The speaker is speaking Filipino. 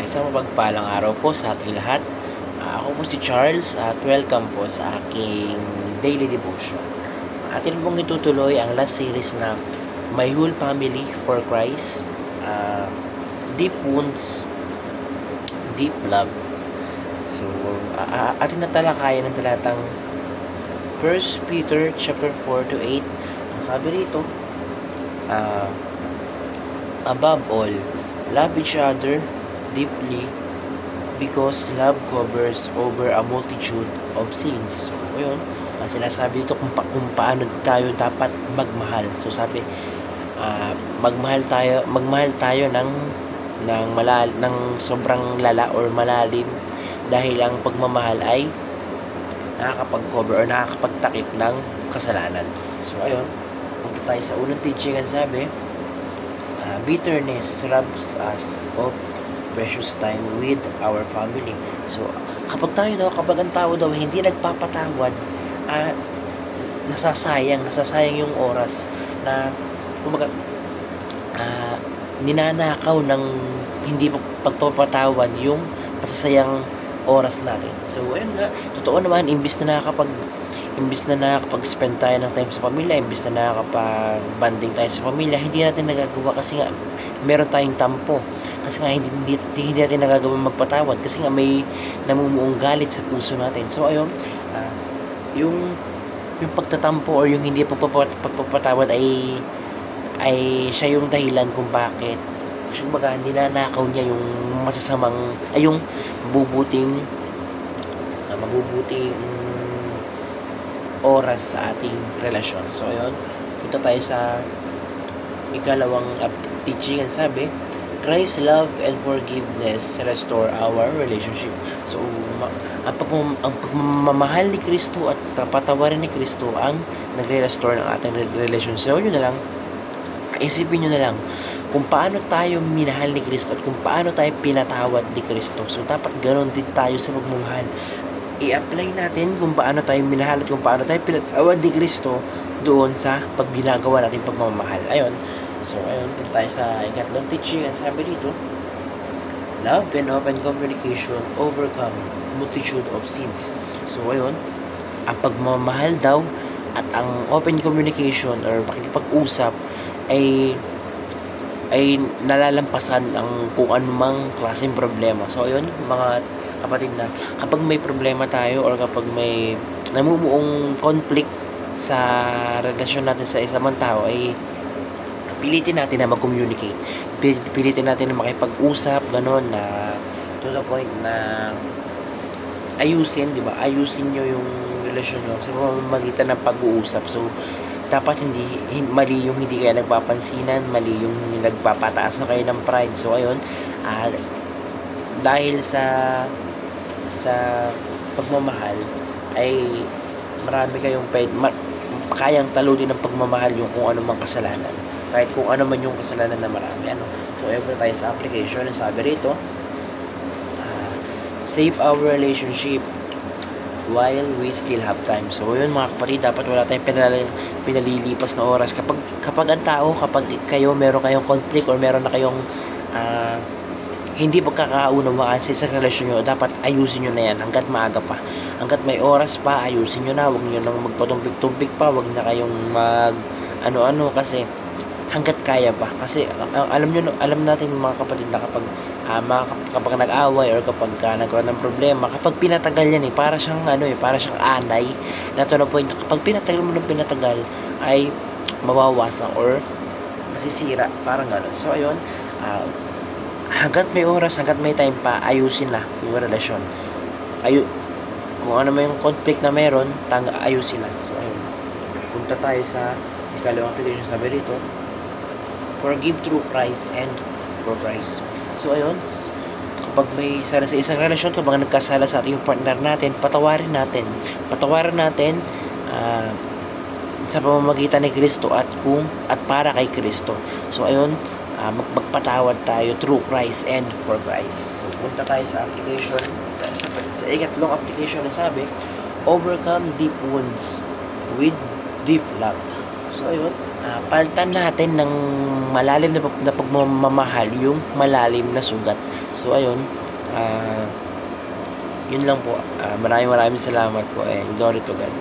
Isang mapagpalang araw po sa ating lahat. Ako po si Charles at welcome po sa aking daily devotion. Atin pong itutuloy ang last series na My Whole Family for Christ, Deep Wounds, Deep Love. So, atin natalakayan ng talatang 1 Peter chapter 4 to 8. Ang sabi rito, above all, love each other deeply because love covers over a multitude of sins. So, yun, sinasabi dito kung paano tayo dapat magmahal. So, sabi, magmahal tayo ng sobrang lala or malalim dahil ang pagmamahal ay nakakapag-cover or nakakapagtakip ng kasalanan. So, ayun, punta tayo sa unang teaching. Ang sabi, bitterness robs us of precious time with our family. So, kapag ang tao daw hindi nagpapatawad, nasasayang yung oras na kumbaga ninanakaw ng hindi pagpapatawad yung masasayang oras natin. So, ayun nga, totoo naman, imbis na nakakapag-spend tayo ng time sa pamilya, imbis na nakakapag-banding tayo sa pamilya, hindi natin nagagawa kasi nga meron tayong tampo. Kasi nga hindi natin nagagawa magpatawad kasi nga may namumuong galit sa puso natin. So ayun, yung pagtatampo or yung hindi pagpapatawad ay siya yung dahilan kung bakit kumbaga ninanakaw niya yung yung mabubuting oras sa ating relasyon. So ayun, punta tayo sa ikalawang teaching. Ang sabi, Christ's love and forgiveness restore our relationship. So, ang pagmamahal ni Kristo at patawarin ni Kristo ang nagre-restore ng ating relasyon. So, isipin nyo na lang kung paano tayo minahal ni Kristo at kung paano tayo pinatawad ni Kristo. So, dapat ganoon din tayo sa pagmamahal. I-apply natin kung paano tayo minahal at kung paano tayo pinatawad ni Kristo doon sa pagginagawa natin pagmamahal. Ayun. So, ayun, punta tayo sa ikatlong teaching. Ang sabi dito, love and open communication overcome multitude of sins. So, ayun, ang pagmamahal daw at ang open communication or pakikipag-usap ay nalalampasan ang kung anumang klaseng problema. So, ayun, mga kapatid na, kapag may problema tayo or kapag may namumuong conflict sa relasyon natin sa isang tao, ay pilitin natin na mag-communicate. Pilitin natin na makipag-usap, gano'n, na to the point na ayusin, di ba? Ayusin nyo yung relasyon nyo sa pamamagitan ng pag-uusap. So, dapat mali yung hindi kayo nagpapansinan, mali yung nagpapataas na kayo ng pride. So, ayun, dahil sa pagmamahal, ay marami kayong kayang talunin ng pagmamahal yung kung anumang kasalanan. Kahit kung ano man yung kasalanan na marami. So, ever tayo sa application. Ang sabi rito, save our relationship while we still have time. So, yun mga kapatid, dapat wala tayong pinalilipas na oras. Kapag ang tao, kapag meron kayong conflict or meron na kayong hindi pagkakaunawaan sa isang relasyon nyo, dapat ayusin nyo na yan hanggat maaga pa. Hanggat may oras pa, ayusin nyo na. Huwag nyo nang magpatumpik-tumpik pa. Huwag na kayong ano-ano kasi hanggat kaya pa. Kasi alam natin mga kapatid na kapag nag-away or kapag nagkaroon ng problema, kapag pinatagal yan para siyang anay na to na point, kapag pinatagal ay mawawasan or masisira, parang gano'n. So ayun, hanggat may oras, hanggat may time pa, ayusin na yung relasyon. Kung ano may yung conflict na meron, ayusin na. So ayun, punta tayo sa ikalawang application. Sabi rito, forgive through Christ and for Christ. So ayun, kapag may sala sa isang relasyon, kapag nagkasala sa ating partner natin, patawarin natin sa pamamagitan ni Kristo at para kay Kristo. So ayun, magpatawad tayo through Christ and for Christ. So punta tayo sa application, sa ikatlong application na sabi, overcome deep wounds with deep love. So ayun, palitan natin ng malalim na pagmamahal yung malalim na sugat. So ayun, yun lang po. Maraming salamat po, and glory to God.